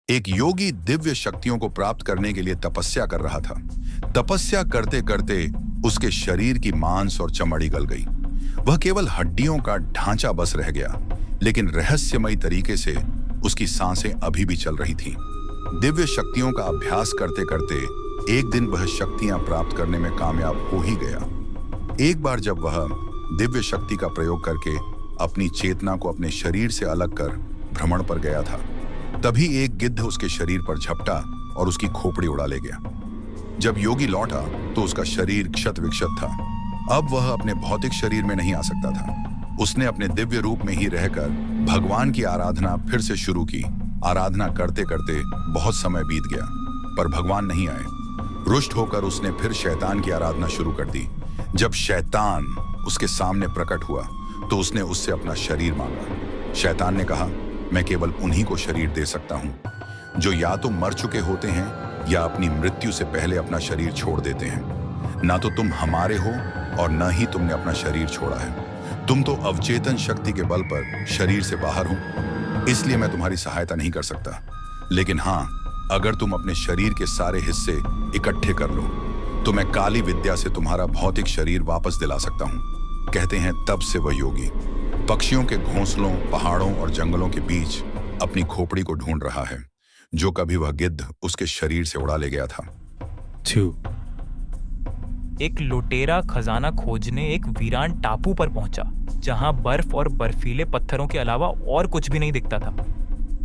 एक योगी दिव्य शक्तियों को प्राप्त करने के लिए तपस्या कर रहा था। तपस्या करते करते उसके शरीर की मांस और चमड़ी गल गई। वह केवल हड्डियों का ढांचा बस रह गया, लेकिन रहस्यमयी तरीके से उसकी सांसें अभी भी चल रही थीं। दिव्य शक्तियों का अभ्यास करते करते एक दिन वह शक्तियां प्राप्त करने में कामयाब हो ही गया। एक बार जब वह दिव्य शक्ति का प्रयोग करके अपनी चेतना को अपने शरीर से अलग कर भ्रमण पर गया था, तभी एक गिद्ध उसके शरीर पर झपटा और उसकी खोपड़ी उड़ा ले गया। जब योगी लौटा तो उसका शरीर क्षत विक्षत था। अब वह अपने भौतिक शरीर में नहीं आ सकता था। उसने अपने दिव्य रूप में ही रहकर भगवान की आराधना फिर से शुरू की। आराधना करते करते बहुत समय बीत गया, पर भगवान नहीं आए। रुष्ट होकर उसने फिर शैतान की आराधना शुरू कर दी। जब शैतान उसके सामने प्रकट हुआ तो उसने उससे अपना शरीर मांगा। शैतान ने कहा, मैं केवल उन्हीं को शरीर दे सकता हूं जो या तो मर चुके होते हैं या अपनी मृत्यु से पहले अपना शरीर छोड़ देते हैं। ना तो तुम हमारे हो और न ही तुमने अपना शरीर छोड़ा है। तुम तो अवचेतन शक्ति के बल पर शरीर से बाहर हो, इसलिए मैं तुम्हारी सहायता नहीं कर सकता। लेकिन हाँ, अगर तुम अपने शरीर के सारे हिस्से इकट्ठे कर लो तो मैं काली विद्या से तुम्हारा भौतिक शरीर वापस दिला सकता हूँ। कहते हैं तब से वह योगी पक्षियों के घोंसलों, पहाड़ों और जंगलों के बीच अपनी खोपड़ी को ढूंढ रहा है, जो कभी वह गिद्ध उसके शरीर से उड़ा ले गया था। 2. एक लुटेरा खजाना खोजने एक वीरान टापू पर पहुंचा, जहां बर्फ और बर्फीले पत्थरों के अलावा और कुछ भी नहीं दिखता था।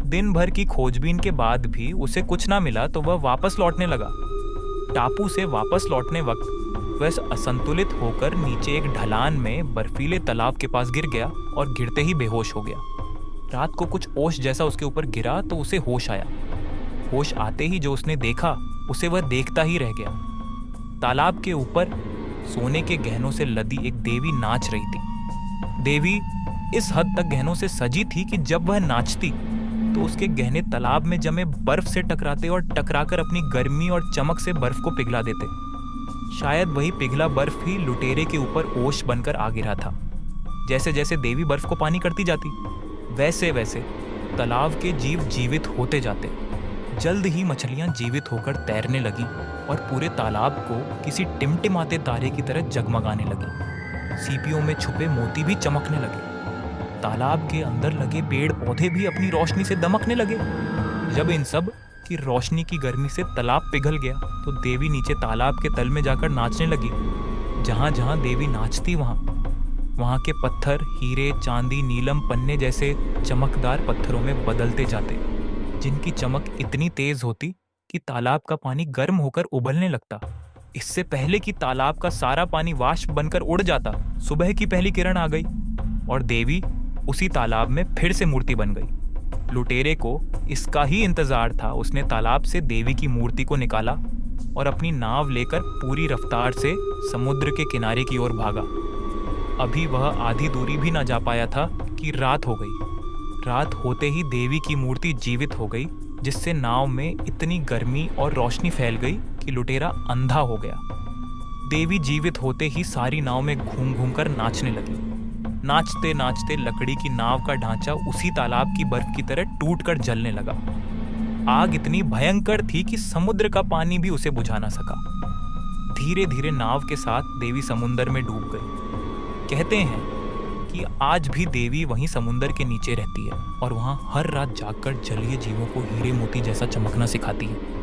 दिन भर की खोजबीन के बाद भी उसे कुछ ना मिला तो वह वापस लौटने लगा। टापू से वापस लौटने वक्त वह असंतुलित होकर नीचे एक ढलान में बर्फीले तालाब के पास गिर गया और गिरते ही बेहोश हो गया। रात को कुछ ओश जैसा उसके ऊपर गिरा तो उसे होश आया। होश आते ही जो उसने देखा उसे वह देखता ही रह गया। तालाब के ऊपर सोने के गहनों से लदी एक देवी नाच रही थी। देवी इस हद तक गहनों से सजी थी कि जब वह नाचती तो उसके गहने तालाब में जमे बर्फ से टकराते और टकराकर अपनी गर्मी और चमक से बर्फ को पिघला देते। शायद वही पिघला बर्फ ही लुटेरे के ऊपर ओश बनकर आ गिरा था। जैसे जैसे देवी बर्फ को पानी करती जाती, वैसे वैसे तालाब के जीव जीवित होते जाते। जल्द ही मछलियां जीवित होकर तैरने लगी और पूरे तालाब को किसी टिमटिमाते तारे की तरह जगमगाने लगी। सीपियों में छुपे मोती भी चमकने लगे। तालाब के अंदर लगे पेड़ पौधे भी अपनी रोशनी से दमकने लगे। जब इन सब की रोशनी की गर्मी से तालाब पिघल गया तो देवी नीचे तालाब के तल में जाकर नाचने लगी। जहां जहां देवी नाचती वहां के पत्थर हीरे, चांदी, नीलम, पन्ने जैसे चमकदार पत्थरों में बदलते जाते, जिनकी चमक इतनी तेज होती कि तालाब का पानी गर्म होकर उबलने लगता। इससे पहले कि तालाब का सारा पानी वाष्प बनकर उड़ जाता, सुबह की पहली किरण आ गई और देवी उसी तालाब में फिर से मूर्ति बन गई। लुटेरे को इसका ही इंतजार था। उसने तालाब से देवी की मूर्ति को निकाला और अपनी नाव लेकर पूरी रफ्तार से समुद्र के किनारे की ओर भागा। अभी वह आधी दूरी भी ना जा पाया था कि रात हो गई। रात होते ही देवी की मूर्ति जीवित हो गई, जिससे नाव में इतनी गर्मी और रोशनी फैल गई कि लुटेरा अंधा हो गया। देवी जीवित होते ही सारी नाव में घूम घूम कर नाचने लगी। नाचते नाचते लकड़ी की नाव का ढांचा उसी तालाब की बर्फ की तरह टूट कर जलने लगा। आग इतनी भयंकर थी कि समुद्र का पानी भी उसे बुझा ना सका। धीरे धीरे नाव के साथ देवी समुद्र में डूब गई। कहते हैं कि आज भी देवी वहीं समुद्र के नीचे रहती है और वहां हर रात जागकर जलीय जीवों को हीरे मोती जैसा चमकना सिखाती है।